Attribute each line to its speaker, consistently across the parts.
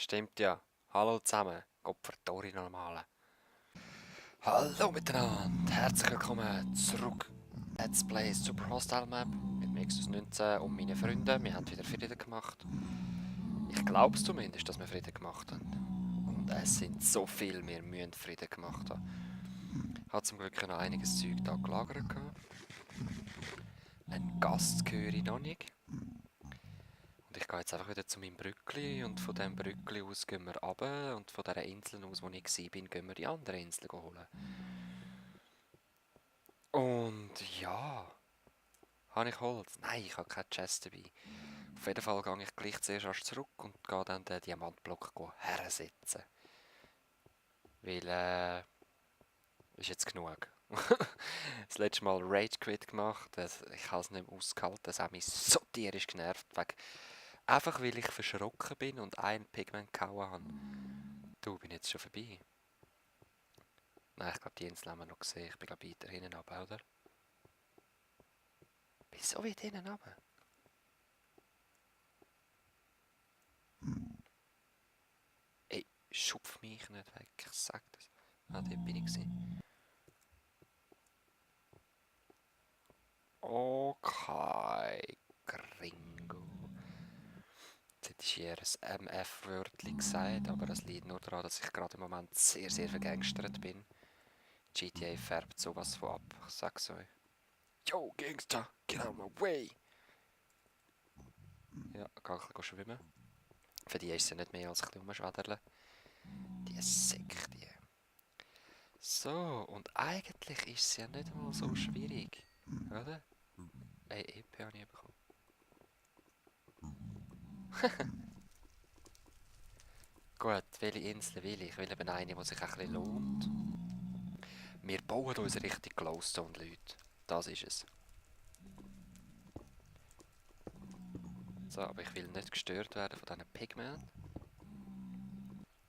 Speaker 1: Stimmt ja. Hallo zusammen. Gottverdori normale. Hallo miteinander. Herzlich willkommen zurück. Let's Play Super Hostile Map mit Mixus 19 und meinen Freunden. Wir haben wieder Frieden gemacht. Ich glaube es zumindest, dass wir Frieden gemacht haben. Und es sind so viele, wir müssen Frieden gemacht haben. Hat zum Glück noch einiges Zeug da gelagert gehabt. Einen Gast höre ich noch nicht. Und ich gehe jetzt einfach wieder zu meinem Brückli und von diesem Brückli aus gehen wir runter und von dieser Insel aus, wo ich war, gehen wir die andere Insel holen. Und ja, habe ich Holz? Nein, ich habe keine Chest dabei. Auf jeden Fall gehe ich gleich zuerst erst zurück und gehe dann den Diamantblock hersetzen. Weil, ist jetzt genug. Das letzte Mal Rage Quit gemacht, ich habe es nicht mehr ausgehalten, das hat mich so tierisch genervt. Einfach weil ich verschrocken bin und ein Pigment gehauen habe. Du, bin jetzt schon vorbei. Nein, ich glaube, die Insel haben wir noch gesehen. Ich bin glaube weiter hinten runter, oder? Wieso weit hinten runter? Ey, schupf mich nicht weg, ich sag das. Ah, dort bin ich gewesen. Okay, Gringo. Jetzt hätte ich hier ein MF-Wörtchen gesagt, aber das liegt nur daran, dass ich gerade im Moment sehr, sehr vergangstert bin. GTA färbt sowas von ab, ich sag's euch. Yo, Gangster, get out of my way! Ja, geh ein bisschen schwimmen. Für die ist es ja nicht mehr als ein bisschen rumschwäderle. Die Säck, die. So, und eigentlich ist es ja nicht mal so schwierig, oder? Ey, EP habe ich bekommen. Gut, welche Insel will ich? Ich will eben eine, die sich ein bisschen lohnt. Wir bauen uns richtig Glowstone, Leute. Das ist es. So, aber ich will nicht gestört werden von diesen Pigmen.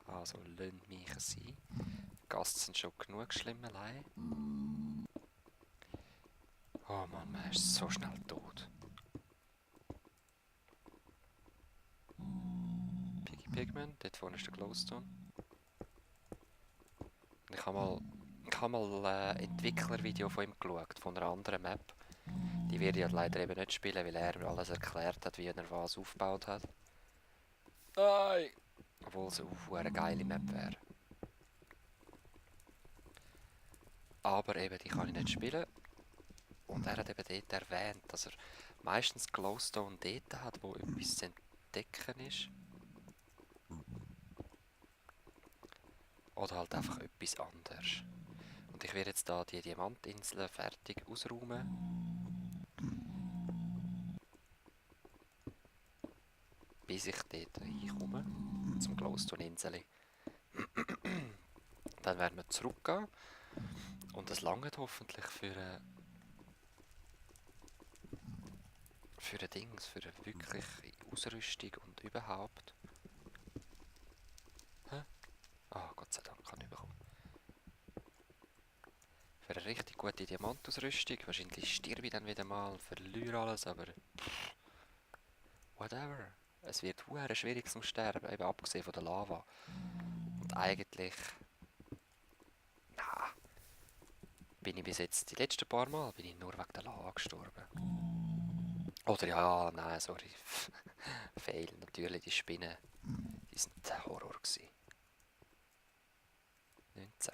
Speaker 1: Also, lasst mich sein. Gasts sind schon genug Schlimmelei. Oh Mann, man ist so schnell tot. Piggy Pigman, dort vorne ist der Glowstone. Und ich habe mal ein Entwicklervideo von ihm geschaut, von einer anderen Map. Die werde ich halt leider eben nicht spielen, weil er mir alles erklärt hat, wie er was aufgebaut hat. Nein! Obwohl es eine geile Map wäre. Aber eben, die kann ich nicht spielen. Und er hat eben dort erwähnt, dass er meistens Glowstone dort hat, wo etwas zu entdecken ist. Oder halt einfach etwas anderes. Und ich werde jetzt da die Diamantinsel fertig ausräumen. Bis ich dort reinkomme. Zum Glowstone-Insel. Dann werden wir zurückgehen. Und das langt hoffentlich für ein Dings, für eine wirkliche Ausrüstung und überhaupt. Hä? Ah, Gott sei Dank kann ich bekommen. Für eine richtig gute Diamantausrüstung. Wahrscheinlich sterbe ich dann wieder mal, verliere alles, aber whatever. Es wird sehr schwierig zum Sterben, eben abgesehen von der Lava. Und eigentlich, na, bin ich bis jetzt die letzten paar Mal bin ich nur wegen der Lava gestorben. Oder ja, nein, sorry. Fail, natürlich, die Spinnen, die sind der Horror gewesen. 19.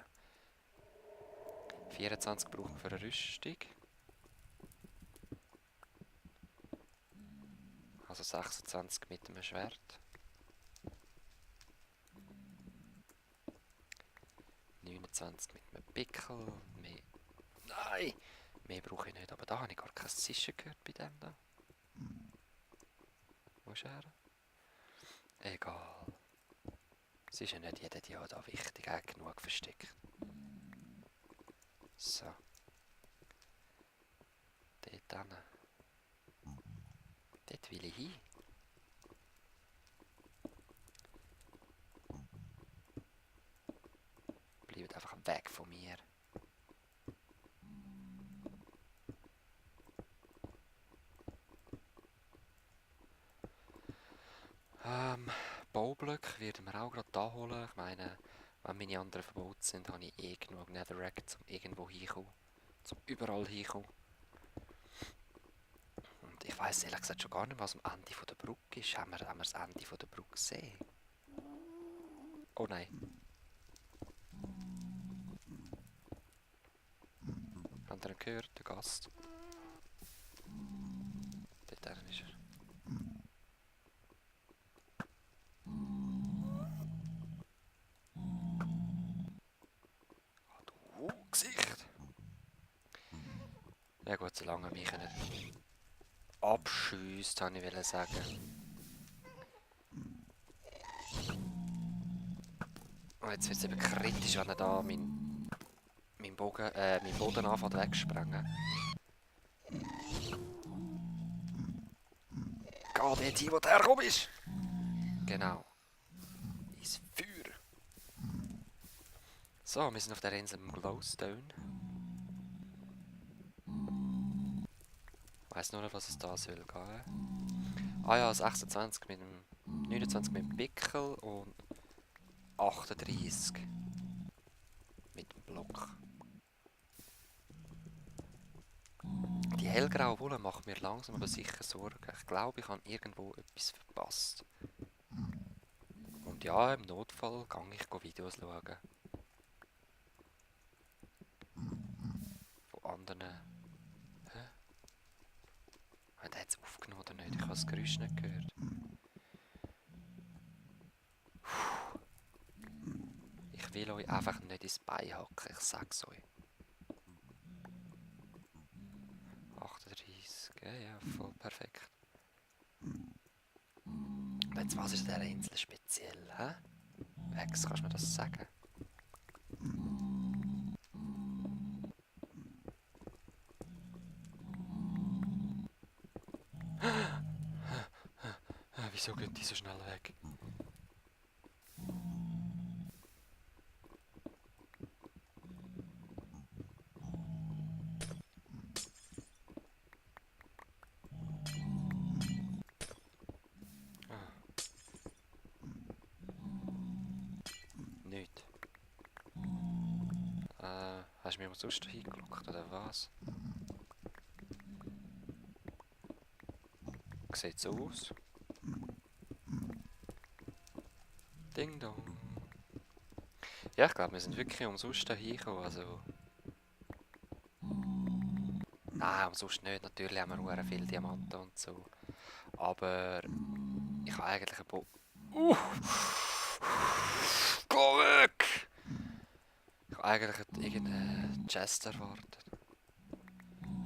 Speaker 1: 24 brauchen wir für eine Rüstung. Also 26 mit dem Schwert. 29 mit einem Pickel. Mehr. Nein! Mehr brauche ich nicht, aber da habe ich gar kein Zischen gehört bei dem da. Wo ist er? Egal. Es ist ja nicht jeder Dia da wichtig, er hat genug versteckt. So. Dort hin. Dort will ich hin. Bleibt einfach weg von mir. Blöcke werden wir auch gerade da holen. Ich meine, wenn meine anderen verbaut sind, habe ich eh genug Netherrack, um irgendwo hinkommen. Zum überall hinkommen. Und ich weiss ehrlich gesagt schon gar nicht, was am Ende von der Brücke ist. Haben wir das Ende von der Brücke gesehen? Oh nein. Habt ihr ihn gehört? Der Gast. Dort hinten ist er. Du Gesicht! Ja gut, solange er mich nicht abschiesst, wollte ich sagen. Und jetzt wird es eben kritisch, wenn er da mein Boden anfängt wegzusprengen. Geh dort hin, wo du herkommst! Genau. Ins Feuer. So, wir sind auf der Insel Glowstone. Ich weiss nur nicht, was es da soll gehen. Ah ja, 26 mit dem 29 mit dem Pickel und 38 mit dem Block. Die hellgraue Wolle macht mir langsam aber sicher Sorgen. Ich glaube, ich habe irgendwo etwas verpasst. Und ja, im Notfall gehe ich Videos schauen. Von anderen. Hä? Hat er jetzt aufgenommen oder nicht? Ich habe das Geräusch nicht gehört. Ich will euch einfach nicht ins Bein hacken, ich sag's euch. 38, ja, voll perfekt. Und jetzt, was ist an dieser Insel speziell, hä? Wex, kannst du mir das sagen? Wieso gehen die so schnell weg? Nicht. Hast du mir mal sonst hingelockt, oder was? Sieht so aus. Ding dong. Ja, ich glaube, wir sind wirklich umsonst hier gekommen, also... Nein, umsonst nicht. Natürlich haben wir sehr viele Diamanten und so. Aber... Ich habe eigentlich ein Geh weg! Ich habe eigentlich irgendeinen Chest erwartet.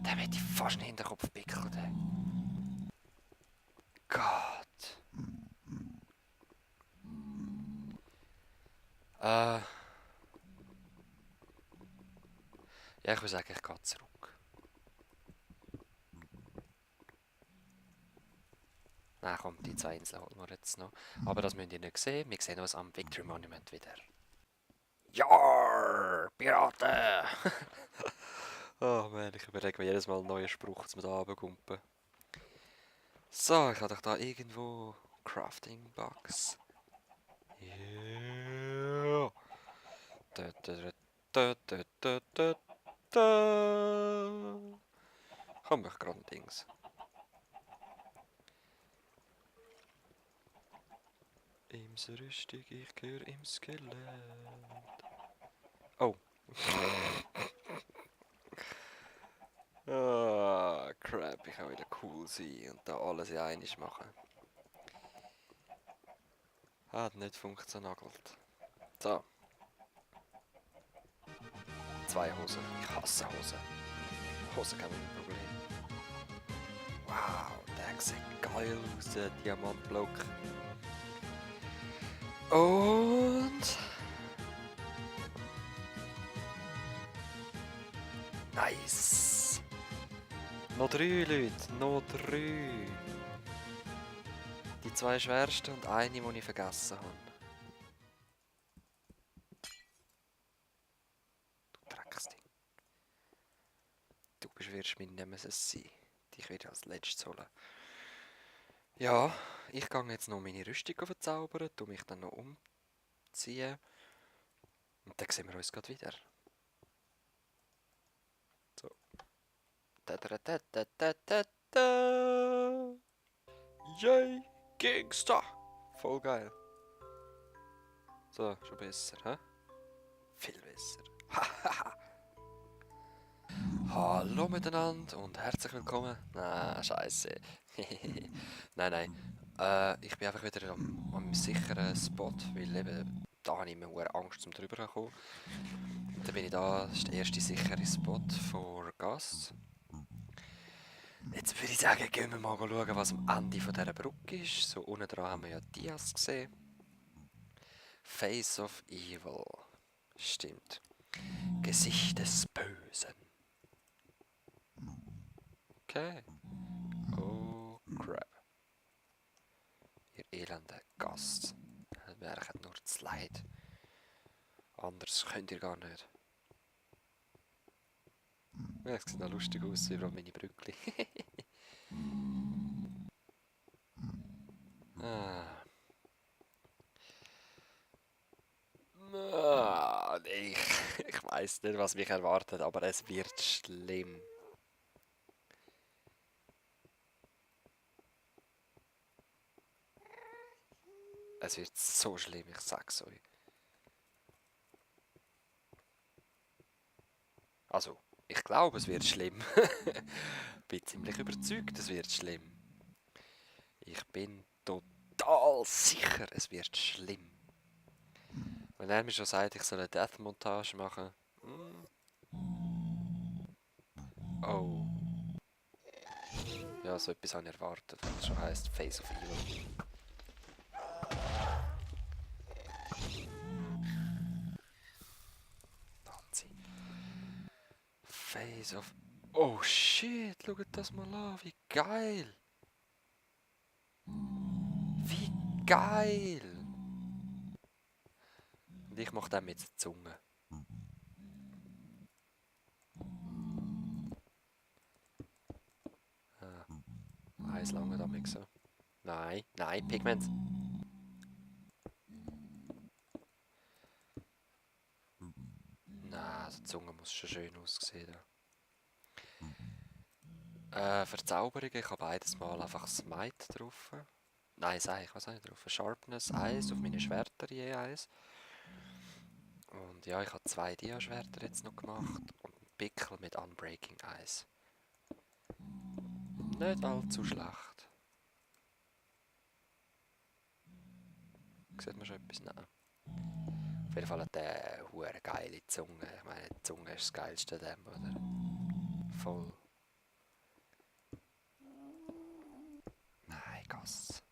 Speaker 1: Der hätte ich fast in den Hinterkopf gepickelt. Gott. Ja, ich würde sagen, ich gehe zurück. Nein, komm, die zwei Inseln holen wir jetzt noch. Aber das müsst ihr nicht sehen. Wir sehen uns am Victory Monument wieder. Jarr! Piraten! Oh man, ich überlege mir jedes Mal einen neuen Spruch zum da runterkumpen. So, ich habe doch da irgendwo Crafting Box. Yeah! Da, da, da, da, da, da, da. Komm, ich gerade ein Dings. Ims Rüstung, ich gehöre im Skelett. Oh. Ah, crap, ich kann wieder cool sein und da alles in einiges machen. Hat nicht funktioniert. So. 2 Hosen. Ich hasse Hosen. Hosen kein Problem. Wow, der sieht geil aus, der Diamantblock. Und... Nice! Noch 3 Leute, noch 3. Die 2 schwersten und eine, die ich vergessen habe. Du Drecksding. Du wirst mein Nemesis sein. Dich werde ich als letztes holen. Ja, ich gehe jetzt noch meine Rüstung verzaubern, tu mich dann noch umziehen. Und dann sehen wir uns gerade wieder. So. Da, da, da, da, da, da, da. Yay, Gangster! Voll geil. So, schon besser, hä? Viel besser. Hallo miteinander und herzlich willkommen. Na, scheiße. Nein, nein. Ich bin einfach wieder am sicheren Spot, weil eben da habe ich mir hohe Angst zum drüber zu kommen. Und dann bin ich da, das ist der erste sichere Spot for Gas. Jetzt würde ich sagen, gehen wir mal schauen, was am Ende von dieser Brücke ist. So unten dran haben wir ja Dias gesehen. Face of Evil. Stimmt. Gesicht des Bösen. Okay. Oh crap. Ihr elender Gast. Mir hat nur das Leid. Anders könnt ihr gar nicht. Ja, es sieht noch lustig aus, überall meine Brückli. ah. Ich weiß nicht, was mich erwartet, aber es wird schlimm. Es wird so schlimm, ich sag's euch. Also, ich glaube, es wird schlimm. Bin ziemlich überzeugt, es wird schlimm. Ich bin total sicher, es wird schlimm. Wenn er mir schon sagt, ich soll eine Death-Montage machen. Oh. Ja, so etwas habe ich erwartet, was schon heisst Face of Evil. Nazi. Face of... Oh shit, schaut das mal an, wie geil! Wie geil! Und ich mache den mit der Zunge. Ah, eins lange damit so. Nein, nein, Pigment. Nein, also die Zunge muss schon schön aussehen. Verzauberungen, ich habe beides mal einfach Smite drauf. Nein, was habe ich drauf? Sharpness 1 auf meine Schwerter je 1. Und ja, ich habe 2 Dia-Schwerter jetzt noch gemacht und einen Pickel mit Unbreaking 1. Nicht allzu schlecht. Sieht man schon etwas? Nein. Auf jeden Fall hat der hure geile Zunge. Ich meine, die Zunge ist das geilste dem, oder? Voll. Nein, Gas.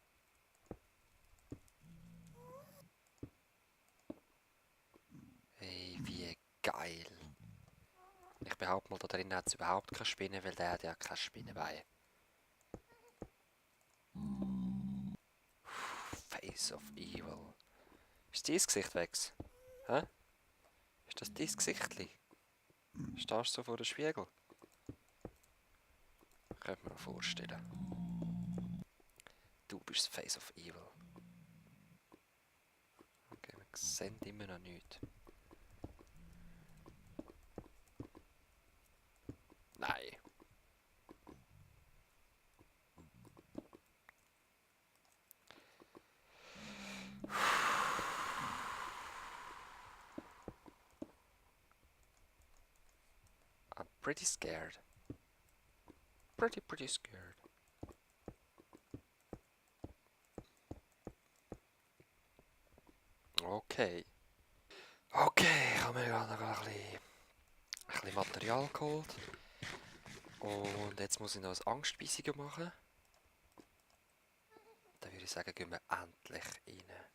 Speaker 1: Hey, wie geil. Ich behaupte mal, da drin hat es überhaupt keine Spinne, weil der hat ja keine Spinnenbeine. Face of Evil. Ist dein Gesicht weg? Hä? Ist das dein Gesichtli? Stehst du so vor dem Spiegel? Könnte man noch vorstellen. Du bist das Face of Evil. Okay, wir sehen immer noch nichts. Nein. I'm pretty scared. Pretty scared. Okay. Okay, ich habe mir gerade noch ein bisschen Material geholt. Und jetzt muss ich noch ein Angstbeissiger machen. Dann würde ich sagen, gehen wir endlich rein.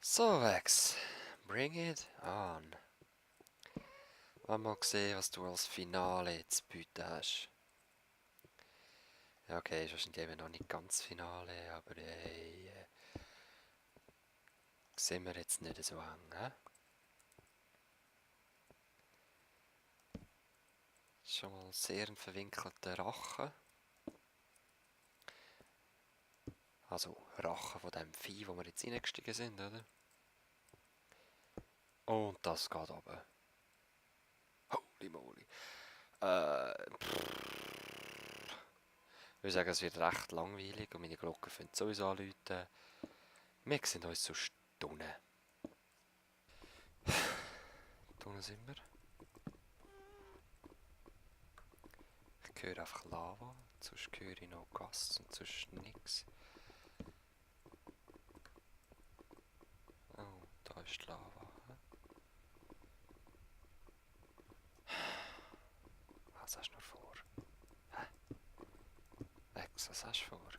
Speaker 1: So, Vex. Bring it on. Wollen wir mal sehen, was du als Finale zu bieten hast. Ja, okay, ist wahrscheinlich eben noch nicht ganz Finale, aber hey, sehen wir jetzt nicht so eng, hä? Schon mal sehr ein verwinkelter Rachen. Also Rache von dem Vieh, wo wir jetzt reingestiegen sind, oder? Und das geht runter. Holy moly. Ich würde sagen, es wird recht langweilig und meine Glocken finden sowieso anrufen. Wir sehen uns so Stunden. Unten sind wir. Ich höre einfach Lava, sonst höre ich noch Gas und sonst nichts. Oh, da ist die Lava. Was hast du noch vor? Hä? Ex, was hast du vor?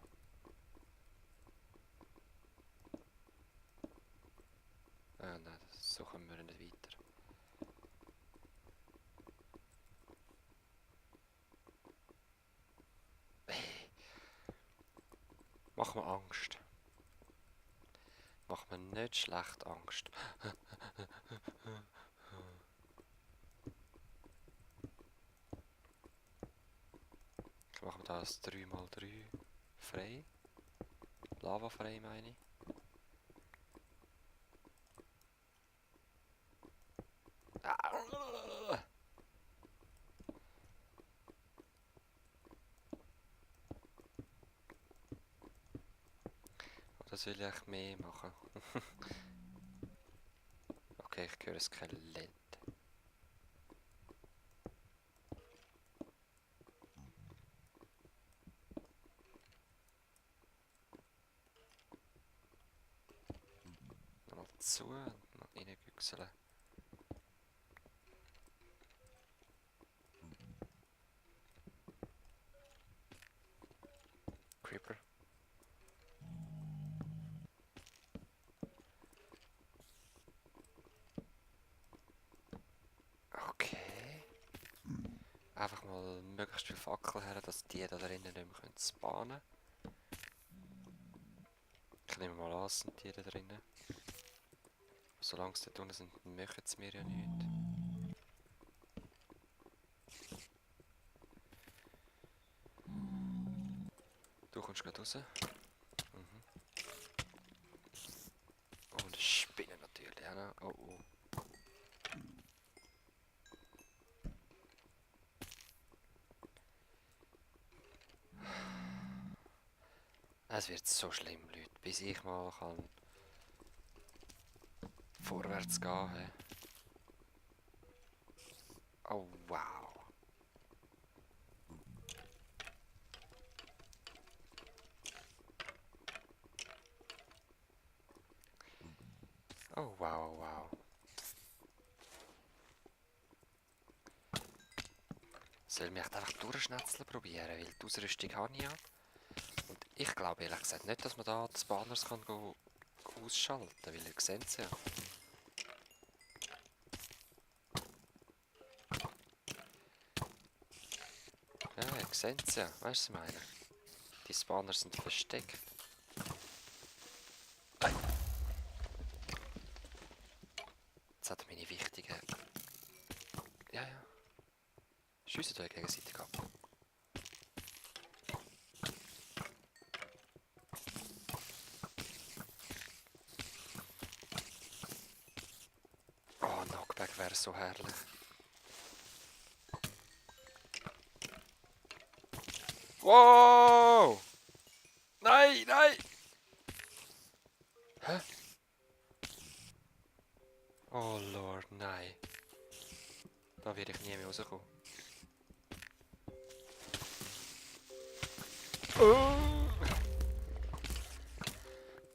Speaker 1: Ah nein, so kommen wir nicht weiter. Hey, mach mir Angst. Mach mir nicht schlecht Angst. Ich mache mir das 3x3 frei. Lava frei meine ich. Oder soll ich echt mehr machen? Okay, ich höre ein Skelett. Nochmal zu und noch reingüchseln. Creeper. Okay. Einfach mal möglichst viel Fackel her, dass die da drinnen nicht mehr spawnen können. Ich nehme mal an, es sind die da drinnen. Solange sie da unten sind, machen sie mir ja nichts. Du kommst gerade raus. Mhm. Oh, und Spinnen natürlich. Ja, oh oh. Es wird so schlimm, Leute, bis ich mal kann vorwärts gehen. He. Oh wow. Oh wow, wow. Soll mich einfach durchschnetzeln probieren, weil die Ausrüstung habe ich ja. Und ich glaube ehrlich gesagt nicht, dass man da die Spawners kann ausschalten kann, weil ihr seht es ja. Ja, ihr seht es ja, weißt du, was ich meine? Die Spawners sind versteckt. Jetzt hat meine wichtigen... Ja, ja. Schiessen euch gegenseitig ab. Oh, Knockback wäre so herrlich. Wow! Nein, nein! Hä? Oh Lord, nein. Da werde ich nie mehr rauskommen.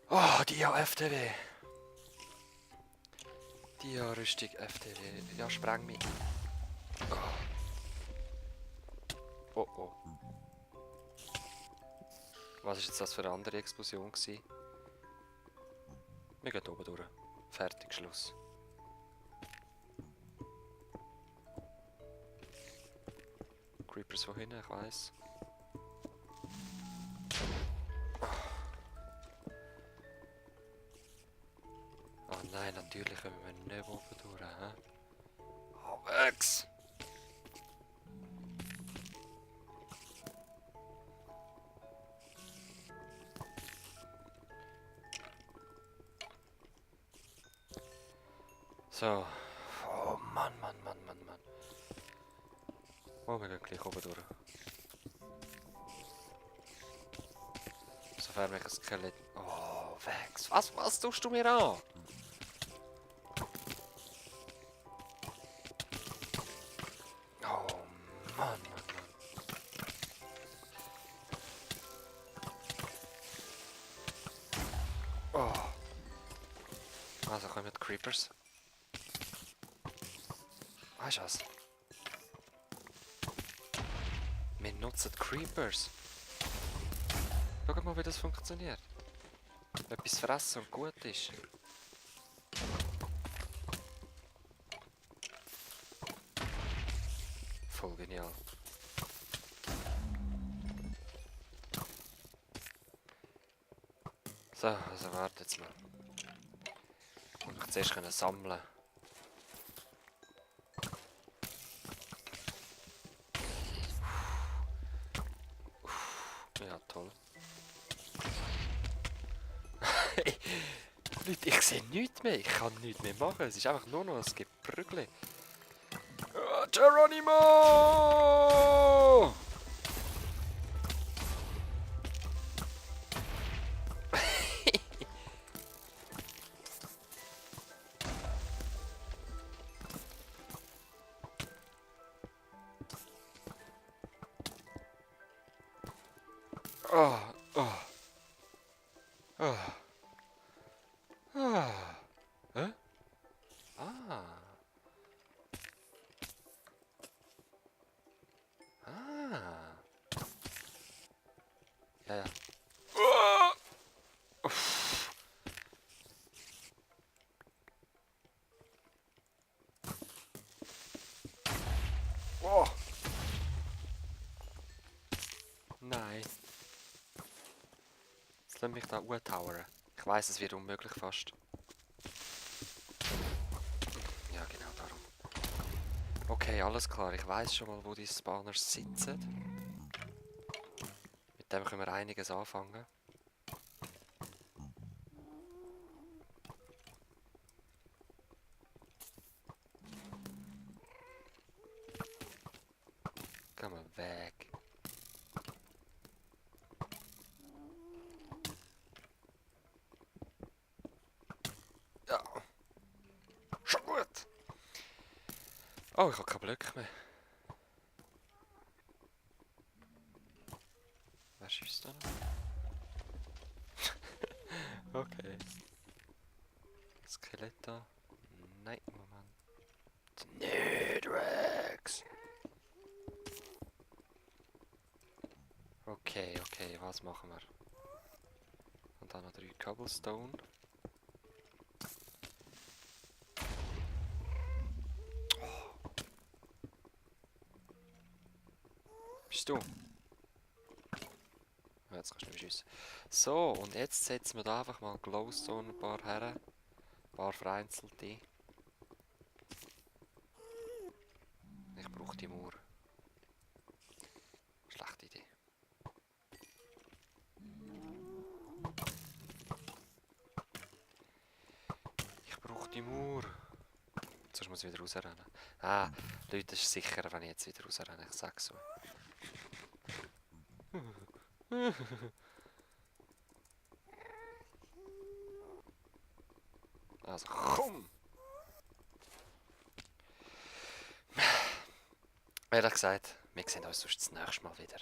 Speaker 1: Oh, die FTW. Die Rüstung FTW. Ja, spreng mich. Oh oh. Was ist jetzt das für eine andere Explosion gewesen? Wir gehen oben durch. Fertig, Schluss. Creepers von hinten, ich weiss. Oh nein, natürlich kommen wir nicht oben durch, hä? Oh, Wegs! So. Oh Mann, Mann, Mann, Mann, Mann. Oh, wir gehen gleich oben durch. Sofern wir ein Skelett... Oh, Vex. Was tust du mir an? Oh Mann, Mann, Mann. Oh. Also kommen die Creepers. Weißt du was? Wir nutzen Creepers. Schau mal, wie das funktioniert. Etwas fressen und gut ist. Voll genial. So, also warte jetzt mal. Und ich zuerst können sammeln. Ja, toll. Leute, ich sehe nichts mehr. Ich kann nichts mehr machen. Es ist einfach nur noch ein Geprügel. Oh, Geronimo! Oh, oh. Oh. Oh. Hä? Ah. Ah. Ja, ja. Oh. Uff. Oh. Nein. Jetzt lass mich da towern. Ich weiss, es wird unmöglich fast. Ja, genau darum. Okay, alles klar. Ich weiss schon mal, wo die Spawners sitzen. Mit dem können wir einiges anfangen. Geh mal weg. Ja. Schon gut. Oh, ich habe kein Glück mehr. Wer schießt da noch? Okay. Skelett da. Nein, Moment. Nidrex! Okay, okay, was machen wir? Und dann noch 3 Cobblestone. Bist du? Ja, jetzt kannst du nicht mehr schiessen. So, und jetzt setzen wir da einfach mal Glowstone ein paar her. Ein paar vereinzelte. Ich brauche die Mauer. Schlechte Idee. Ich brauche die Mauer. Sonst muss ich wieder rausrennen. Ah, Leute, es ist sicherer, wenn ich jetzt wieder rausrenne. Ich sag's so. Also, komm! Ehrlich gesagt, wir sehen uns sonst das nächste Mal wieder.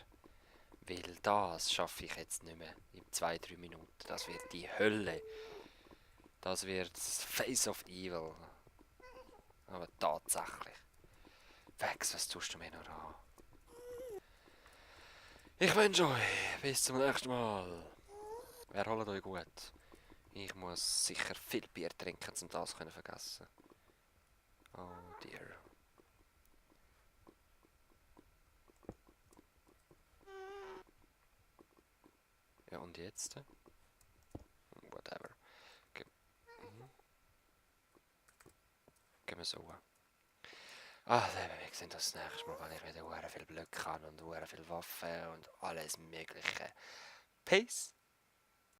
Speaker 1: Weil das schaffe ich jetzt nicht mehr in 2-3 Minuten. Das wird die Hölle. Das wird das Face of Evil. Aber tatsächlich. Vex, was tust du mir noch an? Ich wünsche euch bis zum nächsten Mal. Erholt euch gut. Ich muss sicher viel Bier trinken, um das zu vergessen. Oh dear. Ja, und jetzt? Whatever. Gehen wir so. Ah, wir sehen das nächste Mal, wenn ich wieder viel Glück habe und viel Waffen und alles Mögliche. Peace!